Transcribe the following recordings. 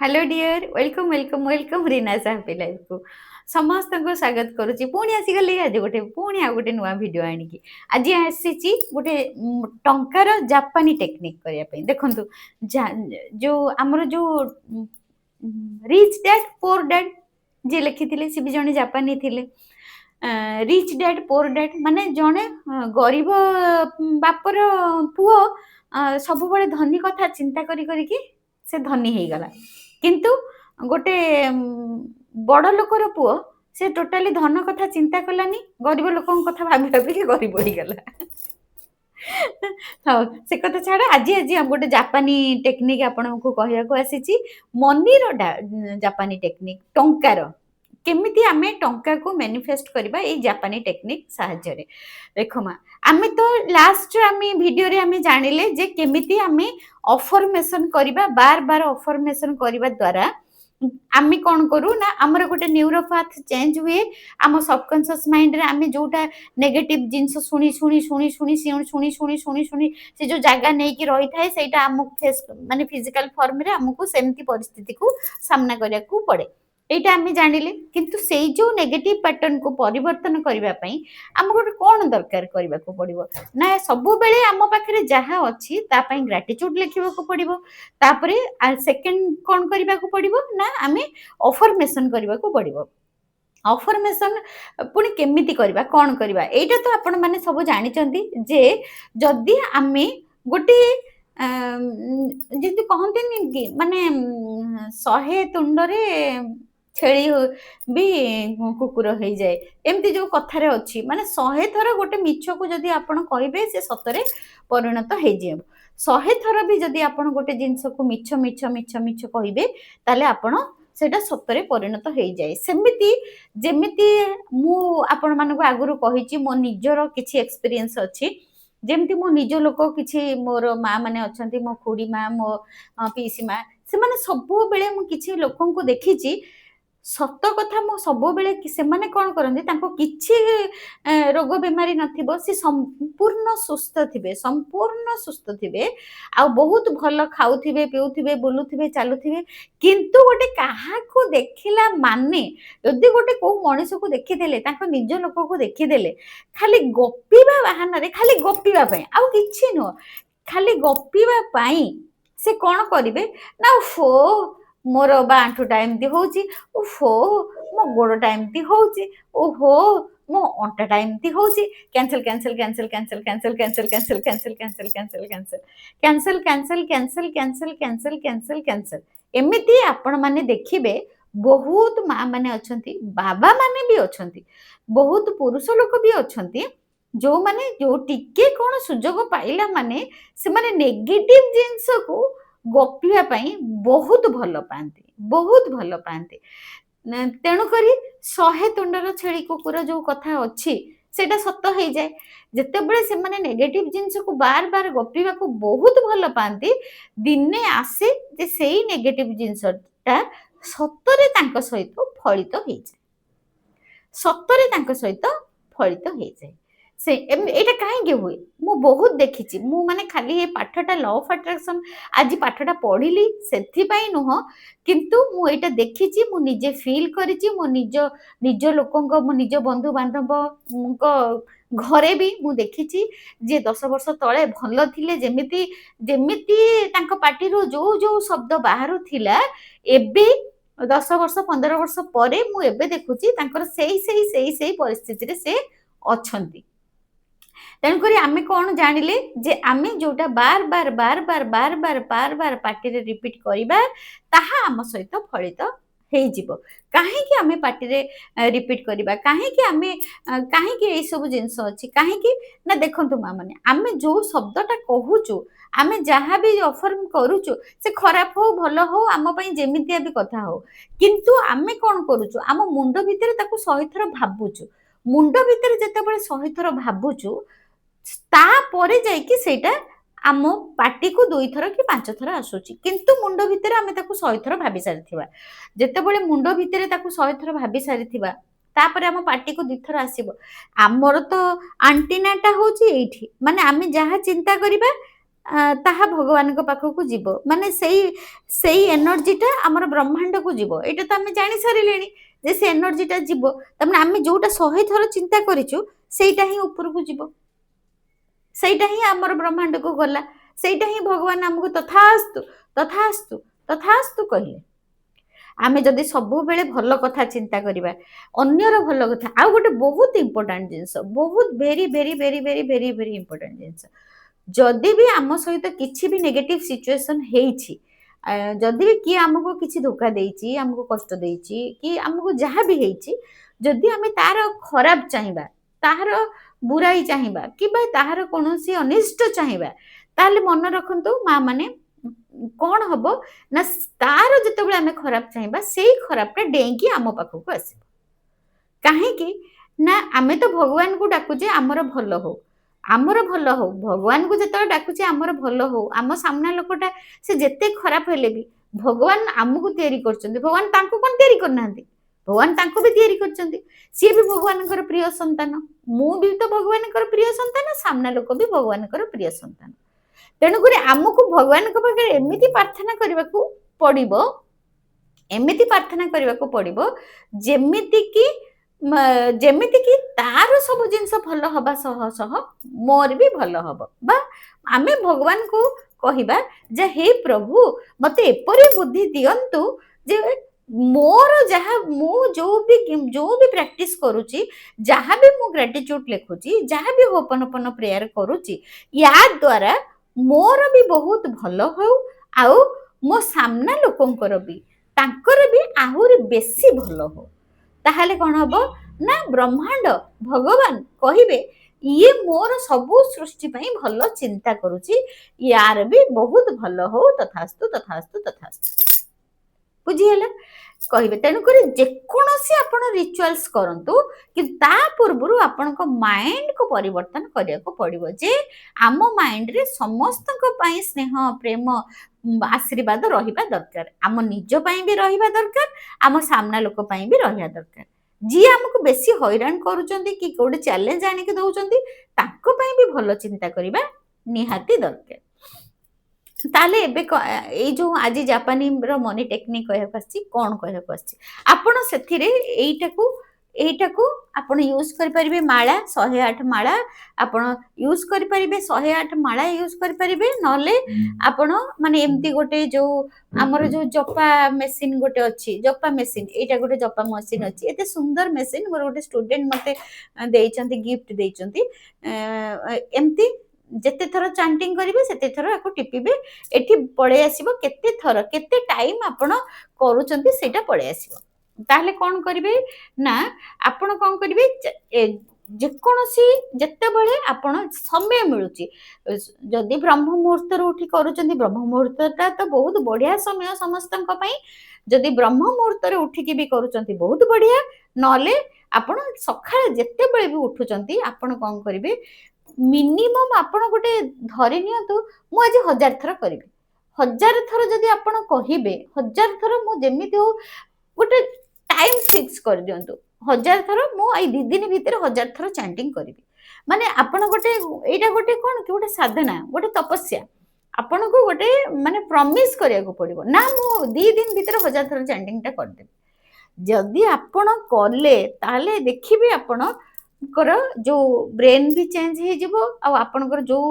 Hello dear welcome welcome welcome Reena साहबी life को समस्त को स्वागत करुच्ची पुणी आसीगली आज गोटे पुणी आ गोटे नुआ भिड आणिकी आज आसी गोटे टंकार जापानी टेक्निक करने देखु जो आमर जो रिच डैड पोर डैड जी लिखी सी भी जड़े जापानी थिले रिच डैड पोर डैड माने जड़े गरीब बापर पुओ सब धनी कथा चिंता करी से धनी हो गला किंतु गोटे बड़ लोकर पुओ से टोटाली धन कथा चिंता कलानी गरीब लोक कथा भाभी भाभी गरीब हो गला हाँ से कथा छाड़ आज आज गोटे जापानी टेक्निक आपण को कहया आसी मनीर जापानी टेक्निक टंकार केमिति आमे टंका को मैनिफेस्ट करबा ए जापानी टेक्निक साहाय्य रे देखो मा आमे तो लास्ट आमे वीडियो रे आमे जानिले जे केमिति आमे अफर्मेशन करबा बार बार अफर्मेशन करबा द्वारा आमे कोन करू ना हमर गोटे न्यूरोपाथ चेंज हुए आम सबकॉन्शियस माइंड रे आमे जोटा नेगेटिव जिंस सुनी सुनी सुनी सुनी सुनी सुनी सुनी सुनी सुनी से जो जगह नै कि रही थाए सेटा आम फेस माने फिजिकल फॉर्म रे हमको सेमती परिस्थिति को सामना करिया को पड़े एटा आमे जानिले किंतु सेई जो नेगेटिव पैटर्न को परिवर्तन करबा पई हमको कोन दरकार करबा को पड़िबो ना सब बेले आम पाखरे जहा अछि ता पई ग्रेटिट्यूड लिखिबा को पड़िबो तापरे सेकंड कोन करबा को पड़िबो ना आमे अफर्मेशन करबा को पड़िबो अफर्मेशन पुणी केमिति करबा कोन करबा एटा तो आपण माने सब जानि चंती जे जदी आमे गोटे जदी कहंते कि माने 100 तुंडरे छेली भी कुकुर हो जाए एमती जो कथारे अच्छी माने 100 थर गोटे मिछ को जदि आपण कहिबे से सतरे परिणत हो जाए 100 थर भी जदि आपण गोटे जिंस को मिछ मिछ मिछ मिछ कहिबे ताले आपण सेटा सतरे परिणत हो जाए सेमिति जेमिति मु आपण मानको आगुरु कहिची मो निजरो किछि एक्सपीरियंस अछि जेमती मो निज लोक किछि मोर माँ माने अछंती मो खुडी माँ मो पीसी माँ से माने सब बेले मु किछि लोकन को देखिची सत कथा मो सब बेले से माने कोन करंदी तांको किछि रोग बेमारी नथिबो से संपूर्ण सुस्थ थिबे आ बहुत भल खाउथिबे पिउथिबे बुलुथिबे चालुथिबे किंतु गोटे काहा को देखिला माने यदि गोटे को मनुष्य को देखि देले तांको निज लोक को देखि देले खाली गप्पीबा बहाना रे खाली गप्पीबा पई आ किछि न खाली गप्पीबा पई से कोन करिवे ना फो मोर बांठू टाइम दी होची ओहो मो गोड़ टाइम दी होची ओहो मो अंटा टाइम दी होची cancel cancel cancel cancel cancel cancel cancel cancel cancel cancel cancel cancel cancel cancel cancel cancel cancel एमिति आपण माने देखिबे बहुत माँ माने अछंती बाबा माने भी अछंती बहुत पुरुष लोक भी अछंती जो माने जो टिके कोन सुजोग पाइला माने से माने नेगेटिव जिंस को गपिया पाई बहुत भल पाती तेणु करी 100 तुंडर छेली कुकुर जो कथा अच्छी सेटा सत हो जाए जिते बड़े से माने नेगेटिव जिंस को बार बार गपिया को बहुत भल पाती दिने आसे जे सेही नेगेटिव जिंसटा सतरे तांको सहित फलित हो जाए सतरे तांको सहित फलित हो जाए से एटा कहीं हुए मु बहुत देखी मु माने खाली ये पाठटा लॉ ऑफ अट्रैक्शन आज पाठटा पढ़िली सेथि पई नुह किंतु मु एटा देखी मु निजे फील करिची मु निज लोकंग मु निज बंधु बांधव को घरे भी मु देखी जे 10 वर्ष तले भल थिले जेमिति जेमिति तांको पार्टीरो जो जो शब्द बाहर थिला एबे 10 वर्ष 15 वर्ष परे मु एबे देखुची तांकर सेही परिस्थिति रे से अछंती तेणुक आमे कौन जानिले जे आमे जोटा बार बार बार बार बार बार बार बार पार्टी रे रिपीट करिबा ताहा आम सहित फलित हे जीवो काहे कि आमे पार्टी रे रिपीट करिबा काहे कि आमे काहे कि ए सब जिंस अछि काहे कि ना देखंतु मा माने आमे जो शब्दटा कहूचु आमे जहाँ भी अफर्म करूचु से खराब हो भलो हो आम पई जेमितिया भी कथा हो किंतु आमे कोन करूचु आम मुंड भितरे ताकू 100 थर भाबुचु मुंड भितरे जते बळे 100 थर भाबुचु तापर जाइकी सेटा आम पार्टी को 2 थर कि 5 थर आसुची किंतु मुंड भितरे आमे ताकू 100 थर भाबी सारिथिबा जते बळे मुंड भितरे ताकू 100 थर भाबी सारिथिबा तापर आम पार्टी को 2 थर आसीबो आमर तो आंटीनाटा होची एठी माने आमे जहा चिंता करिबा ତାହା ଭଗବାନଙ୍କ ପାଖକୁ ଯିବ। ମାନେ ସେଇ ଏନର୍ଜିଟା ଆମର ବ୍ରହ୍ମାଣ୍ଡକୁ ଯିବ। ଏଇଟା ତ ଆମେ ଜାଣି ସାରିଲେଣି ଯେ ସେ ଏନର୍ଜିଟା ଯିବ। ତାମାନେ ଆମେ ଯୋଉଟା 100 ଥର ଚିନ୍ତା କରିଛୁ ସେଇଟା ହିଁ ଉପରକୁ ଯିବ। ସେଇଟା ହିଁ ଆମର ବ୍ରହ୍ମାଣ୍ଡକୁ ଗଲା। ସେଇଟା ହିଁ ଭଗବାନ ଆମକୁ ତଥାସ୍ତୁ ତଥାସ୍ତୁ ତଥାସ୍ତୁ କହିଲେ। ଆମେ ଯଦି ସବୁବେଳେ ଭଲ କଥା ଚିନ୍ତା କରିବା, ଅନ୍ୟର ଭଲ କଥା, ଆଉ ଗୋଟେ ବହୁତ ଇମ୍ପୋର୍ଟାଣ୍ଟ ଜିନିଷ, ବହୁତ very very very very very very important ଜିନିଷ, ଯଦି ବି ଆମ ସହିତ କିଛି ବି ନେଗେଟିଭ ସିଚୁଏସନ ହେଇଛି, ଯଦି ବି କିଏ ଆମକୁ କିଛି ଧୋକା ଦେଇଛି, ଆମକୁ କଷ୍ଟ ଦେଇଛି, କି ଆମକୁ ଯାହା ବି ହେଇଛି, ଯଦି ଆମେ ତାର ଖରାପ ଚାହିଁବା, ତାହାର ବୁରାଇ ଚାହିଁବା, କିମ୍ବା ତାହାର କୌଣସି ଅନିଷ୍ଟ ଚାହିଁବା, ତାହେଲେ ମନେ ରଖନ୍ତୁ ମା ମାନେ, କଣ ହବ ନା ତାର ଯେତେବେଳେ ଆମେ ଖରାପ ଚାହିଁବା ସେଇ ଖରାପଟା ଡେଇଁକି ଆମ ପାଖକୁ ଆସିବ। କାହିଁକି ନା ଆମେ ତ ଭଗବାନଙ୍କୁ ଡାକୁଛେ ଆମର ଭଲ ହଉ, ଆମର ଭଲ ହଉ। ଭଗବାନଙ୍କୁ ଯେତେବେଳେ ଡାକୁଛେ ଆମର ଭଲ ହଉ, ଆମ ସାମ୍ନା ଲୋକଟା ସେ ଯେତେ ଖରାପ ହେଲେ ବି ଭଗବାନ ଆମକୁ ତିଆରି କରିଛନ୍ତି। ଭଗବାନ ତାଙ୍କୁ କ'ଣ ତିଆରି କରିନାହାନ୍ତି? ଭଗବାନ ତାଙ୍କୁ ବି ତିଆରି କରିଛନ୍ତି। ସିଏ ବି ଭଗବାନଙ୍କର ପ୍ରିୟ ସନ୍ତାନ, ମୁଁ ବି ତ ଭଗବାନଙ୍କର ପ୍ରିୟ ସନ୍ତାନ, ସାମ୍ନା ଲୋକ ବି ଭଗବାନଙ୍କର ପ୍ରିୟ ସନ୍ତାନ। ତେଣୁକରି ଆମକୁ ଭଗବାନଙ୍କ ପାଖରେ ଏମିତି ପ୍ରାର୍ଥନା କରିବାକୁ ପଡିବ, ଏମିତି ପ୍ରାର୍ଥନା କରିବାକୁ ପଡିବ ଯେମିତିକି ତାର ସବୁ ଜିନିଷ ଭଲ ହବା ସହ ସହ ମୋର ବି ଭଲ ହବ। ବା ଆମେ ଭଗବାନଙ୍କୁ କହିବା ଯେ ହେ ପ୍ରଭୁ ମତେ ଏପରି ବୁଦ୍ଧି ଦିଅନ୍ତୁ ଯେ ମୋର ଯାହା ମୁଁ ଯୋଉ ବି ପ୍ରାକ୍ଟିସ କରୁଛି, ଯାହା ବି ମୁଁ ଗ୍ରାଟିଚ୍ୟୁଡ ଲେଖୁଛି, ଯାହା ବି ହୋପନୋପନ ପ୍ରେୟାର କରୁଛି, ୟା ଦ୍ୱାରା ମୋର ବି ବହୁତ ଭଲ ହଉ, ଆଉ ମୋ ସାମ୍ନା ଲୋକଙ୍କର ବି, ତାଙ୍କର ବି ଆହୁରି ବେଶୀ ଭଲ ହଉ। ତାହେଲେ କ'ଣ ହବ ନା ବ୍ରହ୍ମାଣ୍ଡ ଭଗବାନ କହିବେ ଇଏ ମୋର ସବୁ ସୃଷ୍ଟି ପାଇଁ ଭଲ ଚିନ୍ତା କରୁଛି, ୟାର ବି ବହୁତ ଭଲ ହଉ, ତଥାସ୍ତୁ ତଥାସ୍ତୁ ତଥାସ୍ତୁ। ବୁଝିହେଲା? କହିବେ। ତେଣୁକରି ଯେକୌଣସି ଆପଣ ରିଚୁଆଲ୍ସ କରନ୍ତୁ, କିନ୍ତୁ ତା ପୂର୍ବରୁ ଆପଣଙ୍କ ମାଇଣ୍ଡକୁ ପରିବର୍ତ୍ତନ କରିବାକୁ ପଡିବ ଯେ ଆମ ମାଇଣ୍ଡରେ ସମସ୍ତଙ୍କ ପାଇଁ ସ୍ନେହ, ପ୍ରେମ, ଆଶୀର୍ବାଦ ରହିବା ଦରକାର। ଆମ ନିଜ ପାଇଁ ବି ରହିବା ଦରକାର, ଆମ ସାମ୍ନା ଲୋକ ପାଇଁ ବି ରହିବା ଦରକାର। ଯିଏ ଆମକୁ ବେଶୀ ହଇରାଣ କରୁଛନ୍ତି କି ଗୋଟେ ଚ୍ୟାଲେଞ୍ଜ ଆଣିକି ଦଉଛନ୍ତି, ତାଙ୍କ ପାଇଁ ବି ଭଲ ଚିନ୍ତା କରିବା ନିହାତି ଦରକାର। ତାହେଲେ ଏବେ ଏଇ ଯୋଉ ଆଜି ଜାପାନୀର ମନି ଟେକ୍ନିକ କହିବାକୁ ଆସିଛି, କ'ଣ କହିବାକୁ ଆସିଛି, ଆପଣ ସେଥିରେ ଏଇଟାକୁ ଆପଣ ୟୁଜ କରିପାରିବେ। ମାଳା 108 ମାଳା ଆପଣ ୟୁଜ କରିପାରିବେ, 108 ମାଳା ୟୁଜ କରିପାରିବେ। ନହେଲେ ଆପଣ ମାନେ ଏମିତି ଗୋଟେ ଯୋଉ ଆମର ଯୋଉ ଜପା ମେସିନ ଗୋଟେ ଅଛି, ଜପା ମେସିନ, ଏଇଟା ଗୋଟେ ଜପା ମେସିନ ଅଛି, ଏତେ ସୁନ୍ଦର ମେସିନ ମୋର ଗୋଟେ ଷ୍ଟୁଡେଣ୍ଟ ମତେ ଦେଇଛନ୍ତି, ଗିଫ୍ଟ ଦେଇଛନ୍ତି। ଏମିତି ଯେତେ ଥର ଚାଣ୍ଟିଂ କରିବେ ସେତେ ଥର ଆକୁ ଟିପିବେ, ଏଠି ପଳେଇ ଆସିବ କେତେ ଥର କେତେ ଟାଇମ ଆପଣ କରୁଛନ୍ତି ସେଇଟା ପଳେଇ ଆସିବ। ତାହେଲେ କ'ଣ କରିବେ ନା ଆପଣ କ'ଣ କରିବେ, ଯେକୌଣସି ଯେତେବେଳେ ଆପଣ ସମୟ ମିଳୁଛି, ଯଦି ବ୍ରହ୍ମ ମୁହୂର୍ତ୍ତରୁ ଉଠି କରୁଛନ୍ତି, ବ୍ରହ୍ମ ମୁହୂର୍ତ୍ତଟା ତ ବହୁତ ବଢିଆ ସମୟ ସମସ୍ତଙ୍କ ପାଇଁ। ଯଦି ବ୍ରହ୍ମ ମୁହୂର୍ତ୍ତରେ ଉଠିକି ବି କରୁଛନ୍ତି ବହୁତ ବଢିଆ, ନହେଲେ ଆପଣ ସକାଳେ ଯେତେବେଳେ ବି ଉଠୁଛନ୍ତି ଆପଣ କ'ଣ କରିବେ, ମିନିମମ୍ ଆପଣ ଗୋଟେ ଧରି ନିଅନ୍ତୁ ମୁଁ ଆଜି 1000 ଥର କରିବି। 1000 ଥର ଯଦି ଆପଣ କହିବେ, 1000 ଥର ମୁଁ ଯେମିତି ହଉ ଗୋଟେ ଟାଇମ ଫିକ୍ସ କରିଦିଅନ୍ତୁ, 1000 ଥର ମୁଁ ଏଇ 2 ଦିନ ଭିତରେ 1000 ଥର ଚାଣ୍ଟିଂ କରିବି। ମାନେ ଆପଣ ଗୋଟେ ଏଇଟା ଗୋଟେ କ'ଣ କି ଗୋଟେ ସାଧନା, ଗୋଟେ ତପସ୍ୟା। ଆପଣଙ୍କୁ ଗୋଟେ ମାନେ ପ୍ରମିସ କରିବାକୁ ପଡିବ ନା ମୁଁ 2 ଦିନ ଭିତରେ 1000 ଥର ଚାଣ୍ଟିଂଟା କରିଦେବି। ଯଦି ଆପଣ କଲେ ତାହେଲେ ଦେଖିବେ ଆପଣଙ୍କର ଯୋଉ ବ୍ରେନ ବି ଚେଞ୍ଜ ହେଇଯିବ, ଆଉ ଆପଣଙ୍କର ଯୋଉ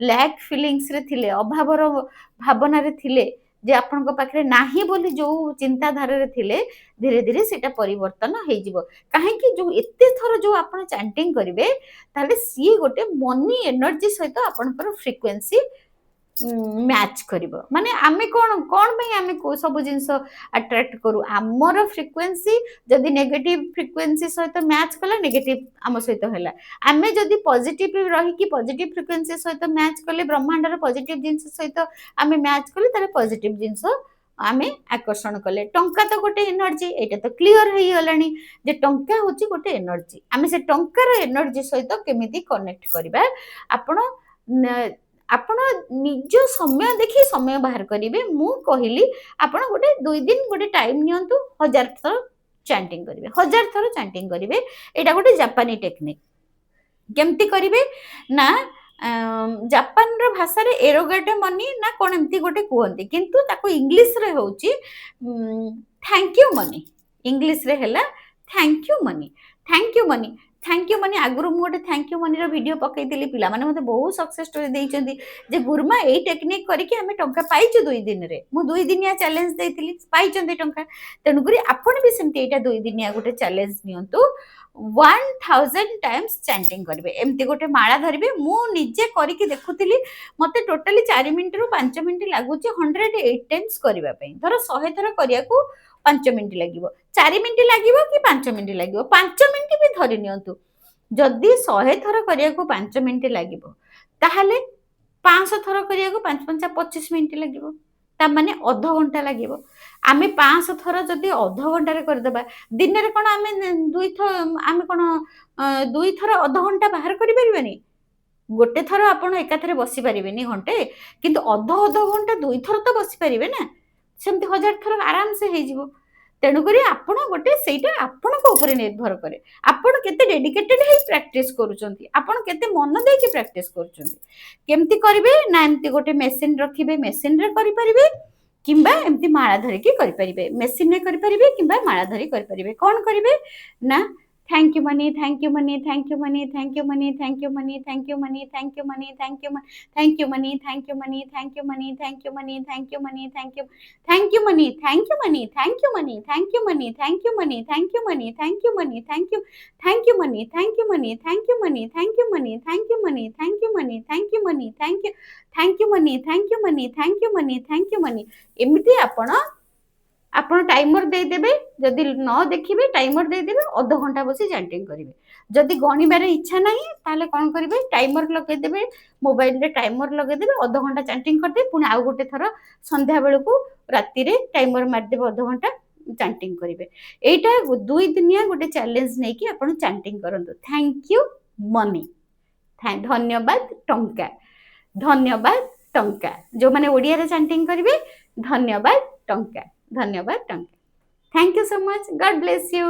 ଲ୍ୟାକ୍ ଫିଲିଂସରେ ଥିଲେ, ଅଭାବର ଭାବନାରେ ଥିଲେ, ଯେ ଆପଣଙ୍କ ପାଖରେ ନାହିଁ ବୋଲି ଯୋଉ ଚିନ୍ତାଧାରାରେ ଥିଲେ, ଧୀରେ ଧୀରେ ସେଟା ପରିବର୍ତ୍ତନ ହେଇଯିବ। କାହିଁକି ଯୋଉ ଏତେ ଥର ଯୋଉ ଆପଣ ଚାଣ୍ଟିଂ କରିବେ, ତାହେଲେ ସିଏ ଗୋଟେ ମନି ଏନର୍ଜି ସହିତ ଆପଣଙ୍କର ଫ୍ରିକ୍ୱେନ୍ସି ମ୍ୟାଚ୍ କରିବ। ମାନେ ଆମେ କ'ଣ ପାଇଁ ଆମେ ସବୁ ଜିନିଷ ଆଟ୍ରାକ୍ଟ କରୁ, ଆମର ଫ୍ରିକ୍ୱେନ୍ସି ଯଦି ନେଗେଟିଭ ଫ୍ରିକ୍ୱେନ୍ସି ସହିତ ମ୍ୟାଚ୍ କଲା, ନେଗେଟିଭ ଆମ ସହିତ ହେଲା। ଆମେ ଯଦି ପଜିଟିଭ ରହିକି ପଜିଟିଭ ଫ୍ରିକ୍ୱେନ୍ସି ସହିତ ମ୍ୟାଚ୍ କଲେ, ବ୍ରହ୍ମାଣ୍ଡର ପଜିଟିଭ ଜିନିଷ ସହିତ ଆମେ ମ୍ୟାଚ୍ କଲେ, ତାହେଲେ ପଜିଟିଭ ଜିନିଷ ଆମେ ଆକର୍ଷଣ କଲେ। ଟଙ୍କା ତ ଗୋଟେ ଏନର୍ଜି, ଏଇଟା ତ କ୍ଲିଅର ହେଇଗଲାଣି ଯେ ଟଙ୍କା ହଉଛି ଗୋଟେ ଏନର୍ଜି। ଆମେ ସେ ଟଙ୍କାର ଏନର୍ଜି ସହିତ କେମିତି କନେକ୍ଟ କରିବା, ଆପଣ ନିଜ ସମୟ ଦେଖି ସମୟ ବାହାର କରିବେ। ମୁଁ କହିଲି ଆପଣ ଗୋଟେ 2 ଦିନ ଗୋଟେ ଟାଇମ ନିଅନ୍ତୁ, 1000 ଥର ଚାଣ୍ଟିଂ କରିବେ, 1000 ଥର ଚାଣ୍ଟିଂ କରିବେ। ଏଇଟା ଗୋଟେ ଜାପାନୀ ଟେକ୍ନିକ। କେମିତି କରିବେ ନା ଜାପାନର ଭାଷାରେ ଏରୋଗେଟ ମନି ନା କଣ ଏମିତି ଗୋଟେ କୁହନ୍ତି, କିନ୍ତୁ ତାକୁ ଇଂଲିଶରେ ହଉଛି ଥ୍ୟାଙ୍କ ୟୁ ମନି। ଇଂଲିଶରେ ହେଲା thank you money, thank you money, thank you money. ଆଗରୁ ମୁଁ ଗୋଟେ ଥ୍ୟାଙ୍କ ୟୁ ମନିର ଭିଡ଼ିଓ ପକେଇଥିଲି, ପିଲାମାନେ ମୋତେ ବହୁତ ସକ୍ସେସ୍ ଷ୍ଟୋରି ଦେଇଛନ୍ତି ଯେ ଗୁରୁମା ଏଇ ଟେକ୍ନିକ୍ କରିକି ଆମେ ଟଙ୍କା ପାଇଛୁ 2 ଦିନରେ। ମୁଁ 2 ଦିନିଆ ଚ୍ୟାଲେଞ୍ଜ ଦେଇଥିଲି, ପାଇଛନ୍ତି ଟଙ୍କା। ତେଣୁକରି ଆପଣ ବି ସେମିତି ଏଇଟା 2 ଦିନିଆ ଗୋଟେ ଚ୍ୟାଲେଞ୍ଜ ନିଅନ୍ତୁ। 1000 ଟାଇମ୍ସ ଚାଣ୍ଟିଂ କରିବେ। ଏମିତି ଗୋଟେ ମାଳା ଧରିବେ। ମୁଁ ନିଜେ କରିକି ଦେଖୁଥିଲି, ମତେ ଟୋଟାଲି 4 ମିନିଟରୁ 5 ମିନିଟ୍ ଲାଗୁଛି 108 ଟାଇମ୍ସ କରିବା ପାଇଁ। ଧର 100 ଥର କରିବାକୁ 5 ମିନିଟ୍ ଲାଗିବ, 4 ମିନିଟ୍ ଲାଗିବ କି 5 ମିନିଟ୍ ଲାଗିବ, 5 ମିନିଟ୍ ବି ଧରି ନିଅନ୍ତୁ। ଯଦି 100 ଥର କରିବାକୁ 5 ମିନିଟ୍ ଲାଗିବ, ତାହେଲେ 500 ଥର କରିବାକୁ 5 5 25 ମିନିଟ୍ ଲାଗିବ, ତାମାନେ ଅଧଘଣ୍ଟା ଲାଗିବ। ଆମେ 500 ଥର ଯଦି ଅଧଘଣ୍ଟାରେ କରିଦେବା, ଦିନରେ କ'ଣ ଆମେ ଆମେ କ'ଣ 2 ଥର ଅଧଘଣ୍ଟା ବାହାର କରିପାରିବାନି? ଗୋଟେ ଥର ଆପଣ ଏକାଥରେ ବସିପାରିବେନି ଘଣ୍ଟେ, କିନ୍ତୁ ଅଧଘଣ୍ଟା 2 ଥର ତ ବସିପାରିବେ ନା। ସେମିତି 1000 ଥର ଆରାମସେ ହେଇଯିବ। ତେଣୁକରି ଆପଣ ଗୋଟେ, ସେଇଟା ଆପଣଙ୍କ ଉପରେ ନିର୍ଭର କରେ, ଆପଣ କେତେ ଡେଡିକେଟେଡ୍ ହେଇ ପ୍ରାକ୍ଟିସ୍ କରୁଛନ୍ତି, ଆପଣ କେତେ ମନ ଦେଇକି ପ୍ରାକ୍ଟିସ୍ କରୁଛନ୍ତି। କେମିତି କରିବେ ନା, ଏମିତି ଗୋଟେ ମେସିନ୍ ରଖିବେ, ମେସିନ୍ରେ କରିପାରିବେ, କିମ୍ବା ଏମିତି ମାଳା ଧରିକି କରିପାରିବେ। ମେସିନ୍ରେ କରିପାରିବେ କିମ୍ବା ମାଳା ଧରି କରିପାରିବେ। କ'ଣ କରିବେ ନା, thank you money, thank you money, thank you money, thank you money, thank you money, thank you money, thank you money, thank you money, thank you money, thank you money, thank you money, thank you money, thank you money, thank you, thank you money, thank you money, thank you money, thank you money, thank you money, thank you money, thank you money, thank you, thank you money, thank you money, thank you money, thank you money, thank you money, thank you money, thank you money, thank you, thank you money, thank you money, thank you money, thank you money। ଏମିତି ଆପଣ ଟାଇମର ଦେଇଦେବେ। ଯଦି ନ ଦେଖିବେ ଟାଇମର ଦେଇଦେବେ, ଅଧଘଣ୍ଟା ବସି ଚାଣ୍ଟିଂ କରିବେ। ଯଦି ଗଣିବାରେ ଇଚ୍ଛା ନାହିଁ, ତାହେଲେ କ'ଣ କରିବେ, ଟାଇମର ଲଗେଇଦେବେ, ମୋବାଇଲରେ ଟାଇମର ଲଗେଇଦେବେ, ଅଧଘଣ୍ଟା ଚାଣ୍ଟିଂ କରିଦେବେ, ପୁଣି ଆଉ ଗୋଟେ ଥର ସନ୍ଧ୍ୟା ବେଳକୁ ରାତିରେ ଟାଇମର ମାରିଦେବେ, ଅଧଘଣ୍ଟା ଚାଣ୍ଟିଂ କରିବେ। ଏଇଟା 2 ଦିନିଆ ଗୋଟେ ଚ୍ୟାଲେଞ୍ଜ ନେଇକି ଆପଣ ଚାଣ୍ଟିଂ କରନ୍ତୁ। ଥ୍ୟାଙ୍କ ୟୁ ମନି, ଧନ୍ୟବାଦ ଟଙ୍କା, ଧନ୍ୟବାଦ ଟଙ୍କା। ଯେଉଁମାନେ ଓଡ଼ିଆରେ ଚାଣ୍ଟିଂ କରିବେ, ଧନ୍ୟବାଦ ଟଙ୍କା, ଧନ୍ୟବାଦ ଟଙ୍କା। Thank you so much, God bless you.